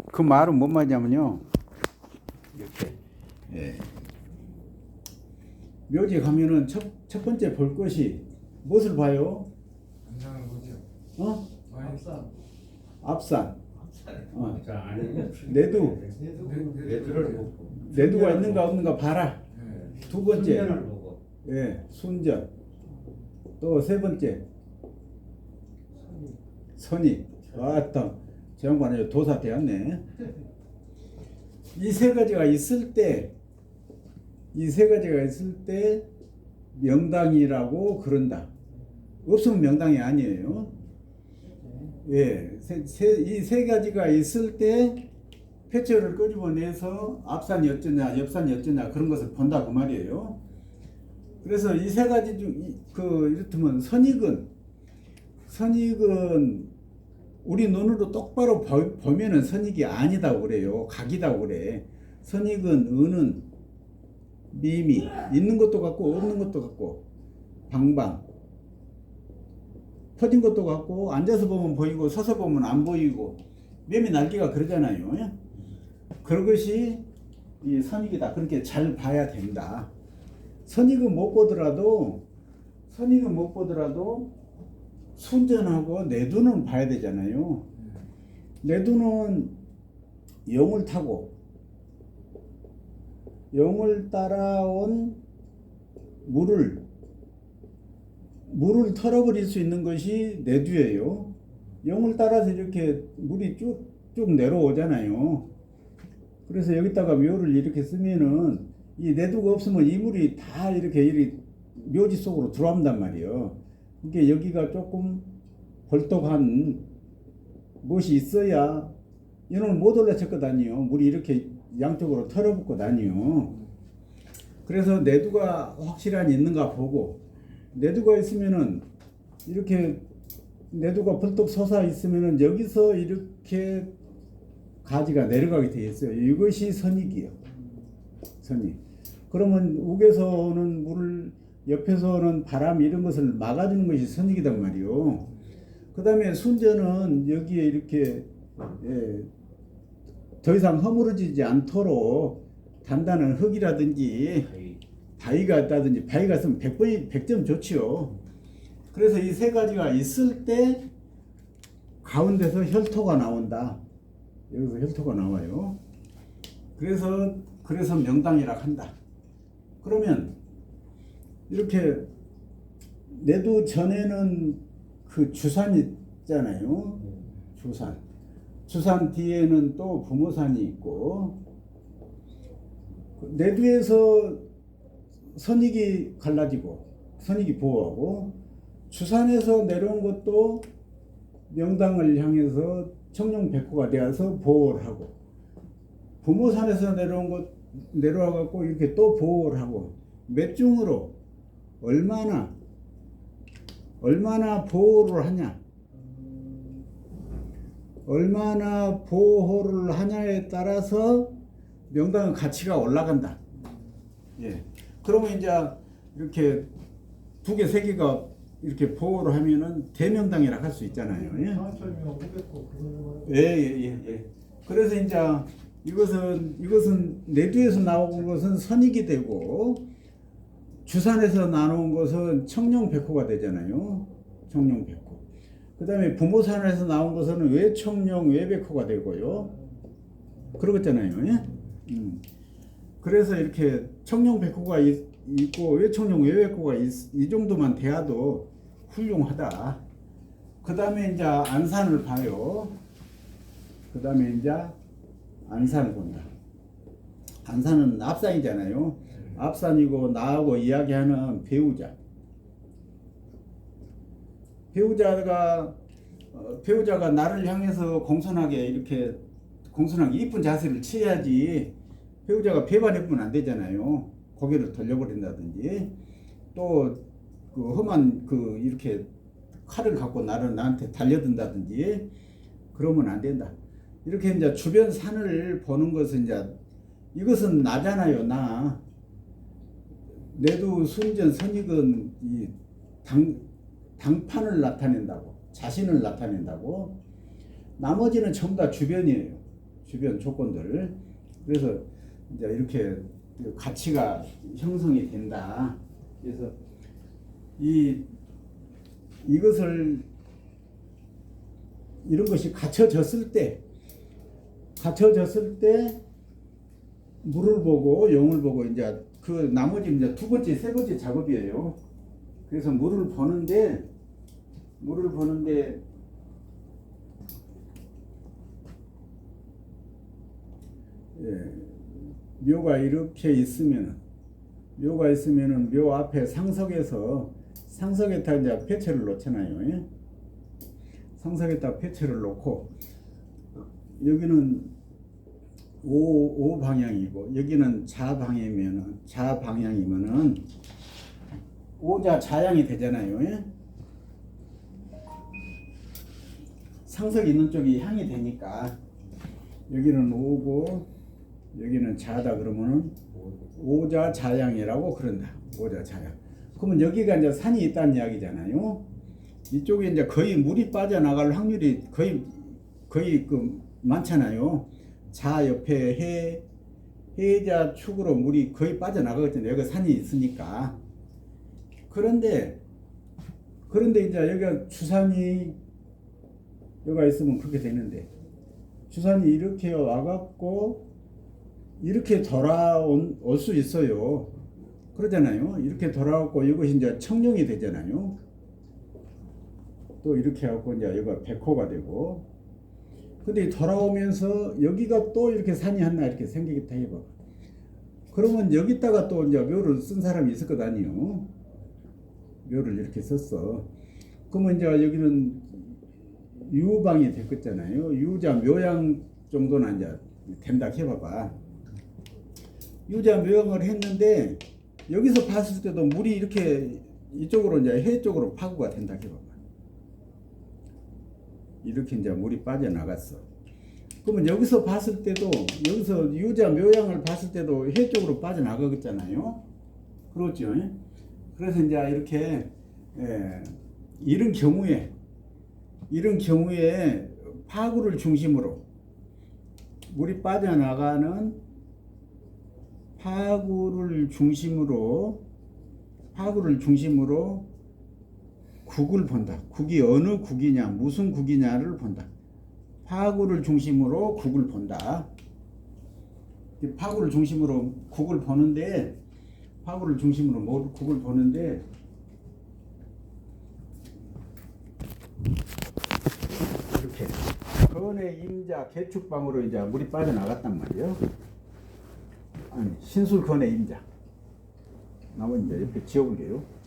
그 말은 뭔 말이냐면요. 이렇게. 예. 묘지 가면은 첫 번째 볼 것이 무엇을 봐요? 안상을 보죠. 어? 앞산. 앞산. 어. 자, 아니면 내두. 내두를 보고 내두가 있는가 없는가 봐라. 네. 두 번째. 순전을 보고 예, 순전. 또 세 번째. 선이. 아따, 저 양반은 도사 되었네. 이 세 가지가 있을 때, 명당이라고 그런다. 없으면 명당이 아니에요. 예, 이 세 가지가 있을 때 패처를 끄집어내서 앞산이 어쩌냐, 옆산이 어쩌냐 그런 것을 본다 그 말이에요. 그래서 이 세 가지 중, 이렇다면 선익은 우리 눈으로 똑바로 보면은 선익이 아니다고 그래요. 각이다고 그래. 선익은 은은 미미 있는 것도 같고 없는 것도 같고 방방 퍼진 것도 같고 앉아서 보면 보이고 서서 보면 안 보이고 매미 날개가 그러잖아요. 그런 것이 이 선익이다. 그렇게 잘 봐야 된다. 선익은 못 보더라도 순전하고 내두는 봐야 되잖아요. 내두는 영을 타고 영을 따라온 물을 털어버릴 수 있는 것이 내두예요. 영을 따라서 이렇게 물이 쭉쭉 내려오잖아요. 그래서 여기다가 묘를 이렇게 쓰면은 이 내두가 없으면 이 물이 다 이렇게 묘지 속으로 들어온단 말이에요. 그러니까 여기가 조금 벌떡한 무엇이 있어야 이놈은 못 올라쳤거든요. 물이 이렇게 양쪽으로 털어붙고 다니요. 그래서 내두가 확실한 있는가 보고 내두가 있으면은 이렇게 내두가 벌떡 솟아 있으면은 여기서 이렇게 가지가 내려가게 되어 있어요. 이것이 선익이요. 선익. 그러면 욱에서 오는 물을 옆에서 오는 바람 이런 것을 막아주는 것이 선익이단 말이요. 그 다음에 순전은 여기에 이렇게 더 이상 허물어지지 않도록 단단한 흙이라든지 바위가 있다든지 바위가 있으면 100점 좋지요. 그래서 이 세 가지가 있을 때 가운데서 혈토가 나온다. 여기서 혈토가 나와요. 그래서 명당이라 한다. 그러면 이렇게 내두 전에는 그 주산이 있잖아요. 주산 뒤에는 또 부모산이 있고 내두에서 선익이 갈라지고 선익이 보호하고 주산에서 내려온 것도 명당을 향해서 청룡백호가 되어서 보호를 하고 부모산에서 내려와 갖고 이렇게 또 보호를 하고 몇 중으로 얼마나 보호를 하냐, 얼마나 보호를 하냐에 따라서 명당의 가치가 올라간다. 예. 그러면 이제 이렇게 두 개, 세 개가 이렇게 보호를 하면은 대명당이라 할 수 있잖아요. 예. 예. 그래서 이제 이것은 내두에서 나온 것은 선익이 되고 주산에서 나온 것은 청룡백호가 되잖아요. 청룡백호. 그 다음에 부모산에서 나온 것은 외청룡 외백호가 되고요. 그러겠잖아요. 예? 그래서 이렇게 청룡백호가 있고 외청룡 외백호가 이 정도만 돼도 훌륭하다. 그 다음에 이제 안산을 봐요. 그 다음에 이제 안산을 본다. 안산은 앞산이잖아요. 앞산이고 나하고 이야기하는 배우자. 배우자가 나를 향해서 공손하게 이쁜 자세를 취해야지. 배우자가 배반해보면 안 되잖아요. 고개를 돌려버린다든지 또 그 험한 이렇게 칼을 갖고 나한테 달려든다든지 그러면 안 된다. 이렇게 이제 주변 산을 보는 것은 이것은 나잖아요. 나. 내두 순전 선익은 이 당판을 나타낸다고, 자신을 나타낸다고. 나머지는 전부 다 주변이에요. 주변 조건들. 그래서 이제 이렇게 가치가 형성이 된다. 그래서 이것을 이런 것이 갖춰졌을 때 물을 보고 용을 보고 이제 그 나머지 이제 두 번째, 세 번째 작업이에요. 그래서 물을 보는데 예, 묘가 이렇게 있으면은 묘 앞에 상석에다 이제 패처를 놓잖아요. 예? 상석에다 패처를 놓고 여기는 O 방향이고 여기는 좌방향이면은 오자 자양이 되잖아요. 예? 상석이 있는 쪽이 향이 되니까 여기는 오고 여기는 자다 그러면은 오자 자양이라고 그런다. 오자 자양. 그러면 여기가 이제 산이 있다는 이야기잖아요. 이쪽에 이제 거의 물이 빠져나갈 확률이 거의 많잖아요. 자 옆에 해자 축으로 물이 거의 빠져나가거든요. 여기 산이 있으니까. 그런데 이제 여기가 주산이 여기가 있으면 그렇게 되는데 주산이 이렇게 와갖고 이렇게 올 수 있어요. 그러잖아요. 이렇게 돌아왔고 이것이 이제 청룡이 되잖아요. 또 이렇게 해갖고 이제 여기가 백호가 되고. 근데 돌아오면서 여기가 또 이렇게 산이 하나 이렇게 생기겠다 해봐. 그러면 여기다가 또 이제 묘를 쓴 사람이 있을 것 아니에요. 묘를 이렇게 썼어. 그러면 이제 여기는 유방이 됐겠잖아요. 유자 묘양 정도는 이제 된다 해봐봐. 유자 묘양을 했는데 여기서 봤을 때도 물이 이렇게 이쪽으로 이제 해 쪽으로 파고가 된다 해봐봐. 이렇게 이제 물이 빠져나갔어. 그러면 여기서 봤을 때도 여기서 유자 묘양을 봤을 때도 해 쪽으로 빠져나가겠잖아요. 그렇죠? 그래서 이제 이렇게 이런 경우에 파구를 중심으로 물이 빠져나가는 파구를 중심으로 국을 본다. 국이 어느 국이냐, 무슨 국이냐를 본다. 파구를 중심으로 국을 본다. 파구를 중심으로 국을 보는데 이렇게 건의 임자 개축방으로 이제 물이 빠져나갔단 말이에요. 아니, 신술 건의 임자. 나머지 이제 옆에 지워볼게요.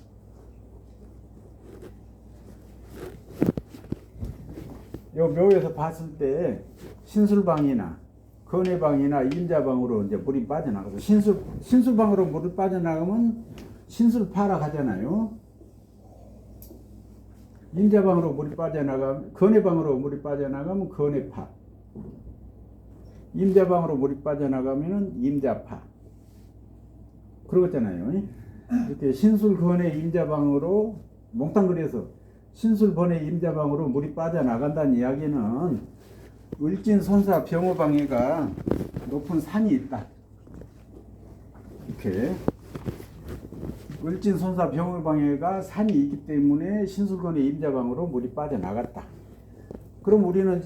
요 묘에서 봤을 때 신술방이나 건의방이나 임자방으로 이제 물이 빠져나가서 신술방으로 물이 빠져나가면 신술파라 하잖아요. 임자방으로 물이 빠져나가면 건의방으로 물이 빠져나가면 건의파. 임자방으로 물이 빠져나가면은 임자파. 그러겠잖아요. 이렇게 신술 건의 임자방으로 몽땅 그려서 신술 번의 임자방으로 물이 빠져나간다는 이야기는 을진손사 병호방해가 높은 산이 있다. 이렇게 을진손사 병호방해가 산이 있기 때문에 신술건의 임자방으로 물이 빠져나갔다. 그럼 우리는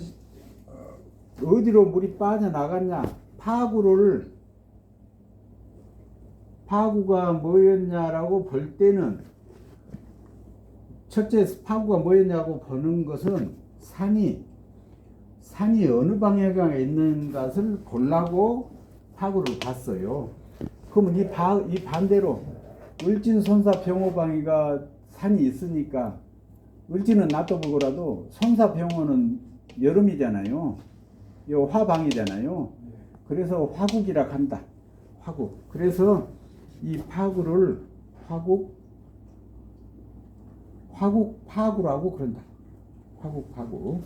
어디로 물이 빠져나갔냐? 파구가 뭐였냐라고 볼 때는 첫째 파구가 뭐였냐고 보는 것은 산이 어느 방향에 있는 것을 보려고 파구를 봤어요. 그러면 이 반대로 을진손사 병호방위가 산이 있으니까 을진은 놔둬보고라도 손사 병호는 여름이잖아요. 요 화방이잖아요. 그래서 화국이라 한다. 화국. 그래서 이 파구를 파구라고 그런다. 파구.